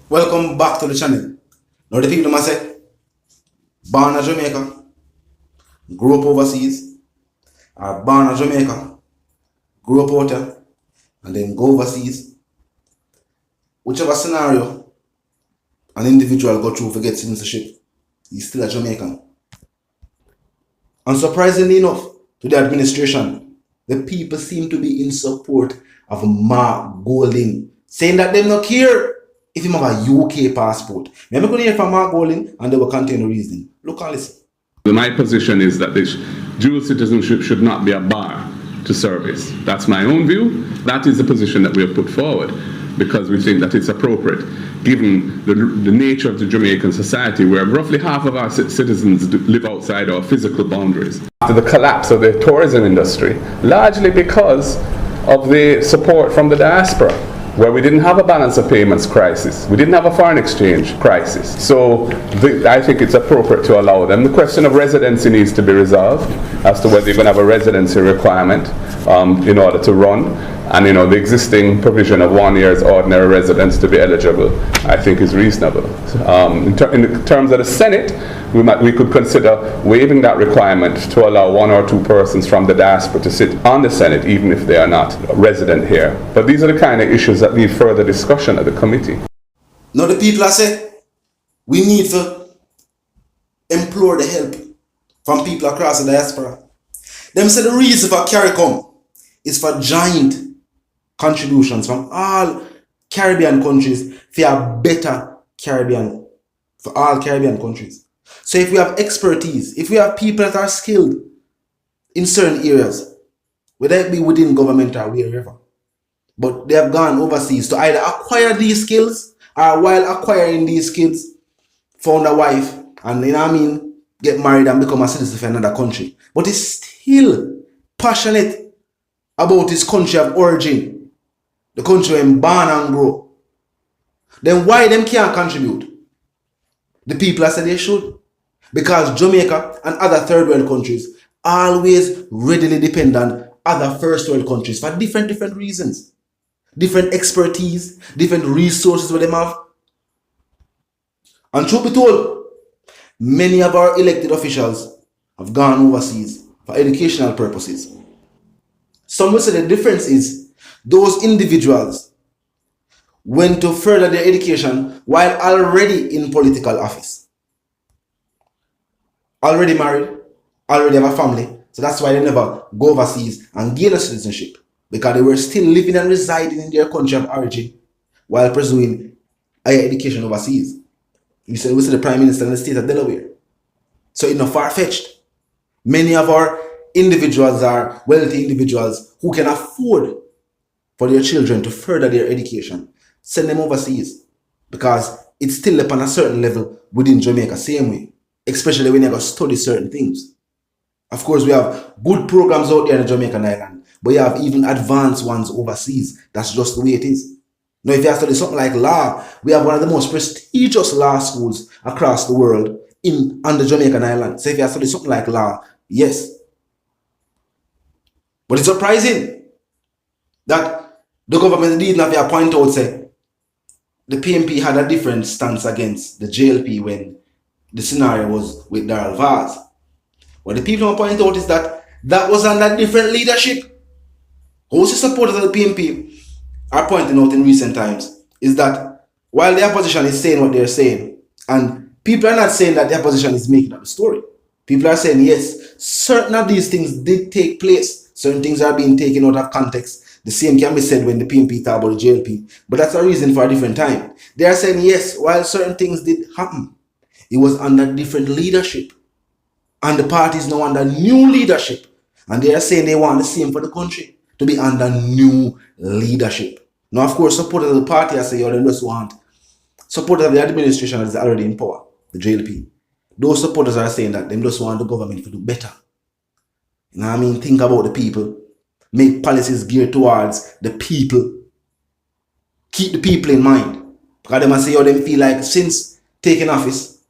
Welcome back to the channel. Now the people must say, born in Jamaica, grew up overseas, or born in Jamaica, grew up out here, and then go overseas. Whichever scenario an individual go through to get citizenship, he's still a Jamaican. And surprisingly enough, to the administration, the people seem to be in support of Mark Golding, saying that they don't care if you have a UK passport. Remember going to hear from Mark Golding and they will contain the reasoning. Look and listen. My position is that this dual citizenship should not be a bar to service. That's my own view. That is the position that we have put forward because we think that it's appropriate given the nature of the Jamaican society where roughly half of our citizens live outside our physical boundaries. After the collapse of the tourism industry, largely because of the support from the diaspora, where we didn't have a balance of payments crisis. We didn't have a foreign exchange crisis. So I think it's appropriate to allow them. The question of residency needs to be resolved as to whether you're going to have a residency requirement in order to run. And the existing provision of 1 year's ordinary residence to be eligible, I think is reasonable. In terms of the Senate, we could consider waiving that requirement to allow 1 or 2 persons from the diaspora to sit on the Senate, even if they are not resident here. But these are the kind of issues that need further discussion at the committee. Now the people are saying, we need to implore the help from people across the diaspora. Them say the reason for CARICOM is for giant contributions from all Caribbean countries for a better Caribbean, for all Caribbean countries. So if we have expertise, if we have people that are skilled in certain areas, whether it be within government or wherever, but they have gone overseas to either acquire these skills or while acquiring these skills, found a wife and get married and become a citizen for another country. But is still passionate about his country of origin, the country where him born and grow. Then why them can't contribute? The people have said they should. Because Jamaica and other third world countries always readily depend on other first world countries for different reasons. Different expertise, different resources where they have. And truth be told, many of our elected officials have gone overseas for educational purposes. Some will say the difference is those individuals went to further their education while already in political office. Already married, already have a family. So that's why they never go overseas and gain a citizenship. Because they were still living and residing in their country of origin while pursuing higher education overseas. We see the Prime Minister in the state of Delaware. So it's not far-fetched. Many of our individuals are wealthy individuals who can afford for their children to further their education. Send them overseas because it's still upon a certain level within Jamaica, same way. Especially when you go study certain things. Of course, we have good programs out there in the Jamaican island, but you have even advanced ones overseas. That's just the way it is. Now, if you have studied something like law, we have one of the most prestigious law schools across the world on the Jamaican island. So if you have studied something like law, yes. But it's surprising that the government didn't have to point out, say, the PMP had a different stance against the JLP when the scenario was with Darrell Vaz. What the people want to point out is that that was under different leadership. Most supporters of the PMP are pointing out in recent times is that while the opposition is saying what they're saying, and people are not saying that the opposition is making up the story. People are saying, yes, certain of these things did take place. Certain things are being taken out of context. The same can be said when the PMP talk about the JLP. But that's a reason for a different time. They are saying, yes, while certain things did happen, it was under different leadership. And the party is now under new leadership. And they are saying they want the same for the country, to be under new leadership. Now, of course, supporters of the party are saying, they just want supporters of the administration that is already in power, the JLP. Those supporters are saying that they just want the government to do better. You know what I mean? Think about the people. Make policies geared towards the people. Keep the people in mind. Because they must say how they feel like since taking office,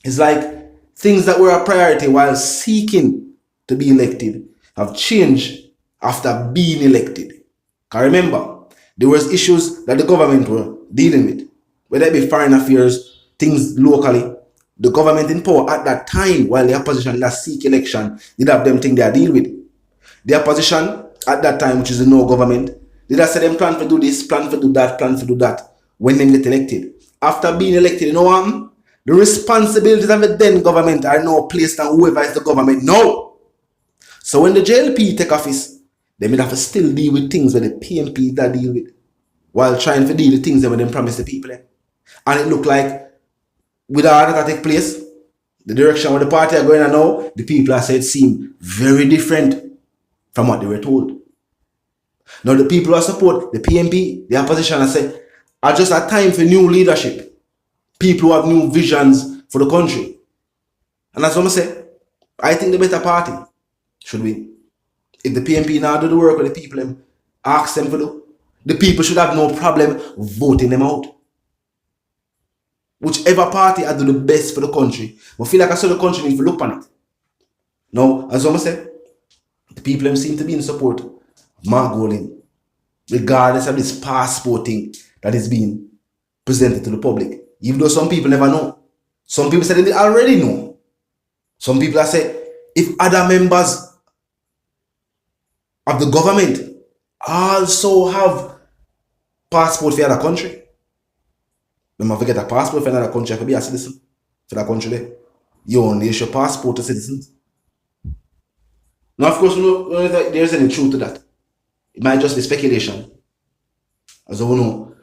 it's like things that were a priority while seeking to be elected have changed after being elected. Because remember, there was issues that the government were dealing with. whether it be foreign affairs, things locally. The government in power at that time, while the opposition last seek election, did have them thing they deal with. The opposition at that time, which is the no government, did have say them plan to do this, plan to do that, plan to do that when they get elected. After being elected, you know what happened? The responsibilities of the then government are now placed on whoever is the government now. So when the JLP take office, they may have to still deal with things where the PMP that deal with, while trying to deal with things that they promise the people. And it looked like with all that take place, the direction where the party are going on now, the people are said seem very different from what they were told. Now the people who support the PMP, the opposition, are said, are just a time for new leadership. People who have new visions for the country. And that's what I say. I think the better party should win. If the PMP now do the work with the people ask them to do, the people should have no problem voting them out. Whichever party I do the best for the country, I feel like I saw the country need to look on it. Now, as I say, the people seem to be in support of Mark Golding, regardless of this passport thing that is being presented to the public. Even though some people never know. Some people say they already know. Some people have said, if other members of the government also have passport for other country, them have to get a passport for another country to be a citizen for that country there. You only issue passport to citizens. Now, of course, there's any truth to that. It might just be speculation. As we know,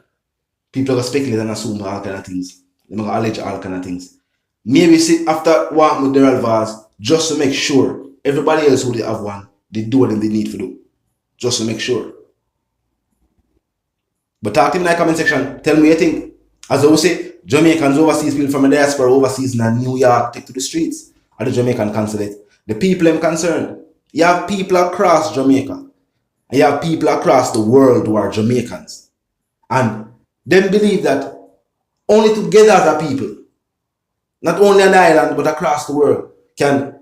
people are going to speculate and assume all kind of things. They're going to allege all kind of things. Maybe see after one with the vase, just to make sure everybody else who they have one, they do what they need to do. Just to make sure. But talk to me in the comment section. Tell me what you think. As I would say, Jamaicans overseas, people from the diaspora overseas in New York take to the streets at the Jamaican consulate. The people I'm concerned. You have people across Jamaica. And you have people across the world who are Jamaicans. And them believe that only together as a people, not only on the island but across the world, can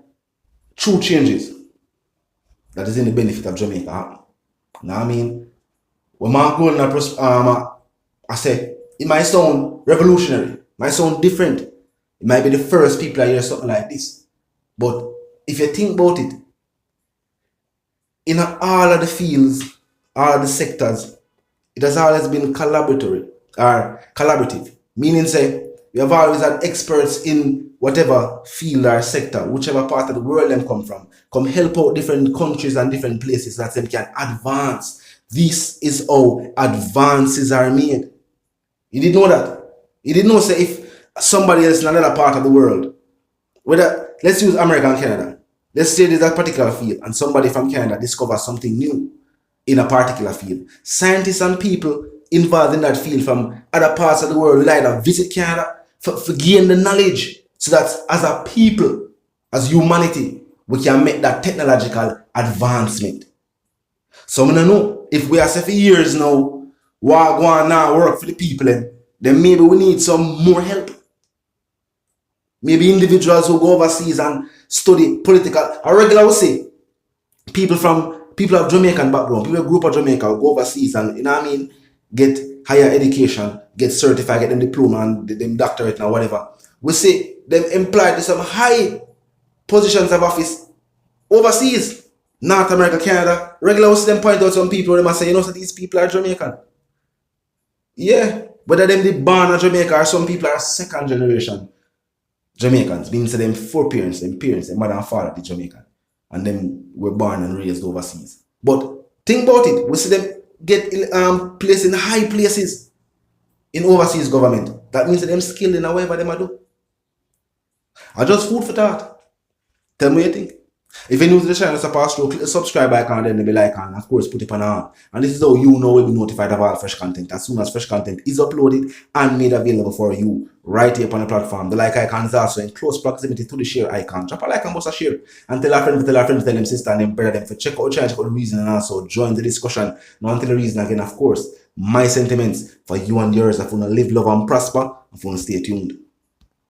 true changes that is in the benefit of Jamaica happen. Now I mean, when Mark Golding I say, it might sound revolutionary, it might sound different. It might be the first people that hear something like this. But if you think about it, in all of the fields, all of the sectors, it has always been collaborative. Meaning say, we have always had experts in whatever field or sector, whichever part of the world them come from, come help out different countries and different places that they can advance. This is how advances are made. You didn't know that. You didn't know, say, if somebody else in another part of the world, whether, let's use America and Canada. Let's say there's a particular field and somebody from Canada discovers something new in a particular field. Scientists and people involved in that field from other parts of the world will either visit Canada for gain the knowledge so that as a people, as humanity, we can make that technological advancement. So I don't know if we are say for years now, what go on now work for the people, then maybe we need some more help. Maybe individuals who go overseas and study political, or regular would say, people of Jamaican background, people who grew up in Jamaica will go overseas and, you know what I mean, get higher education, get certified, get them diploma and them doctorate and whatever. We say them employed to some high positions of office overseas, North America, Canada. Regular would see them point out some people, they must say, you know, so these people are Jamaican. Yeah, whether them they born in Jamaica or some people are second generation Jamaicans, meaning to them four parents, their mother and father, the Jamaican, and them were born and raised overseas. But think about it, we see them get placed in high places in overseas government. That means that them skilled in whatever they do. I just food for thought. Tell me what you think. If you're new to the channel, suppose click the subscribe icon, then the bell icon, and of course put it on on. And this is how you know we'll be notified of all fresh content as soon as fresh content is uploaded and made available for you right here on the platform. The like icon is also in close proximity to the share icon. Drop a like and bust a share. And tell a friend, tell them sister and them brother them for check out the reason and also join the discussion. Now until the reason again, of course, my sentiments for you and yours if you want to live, love and prosper, if you want to stay tuned.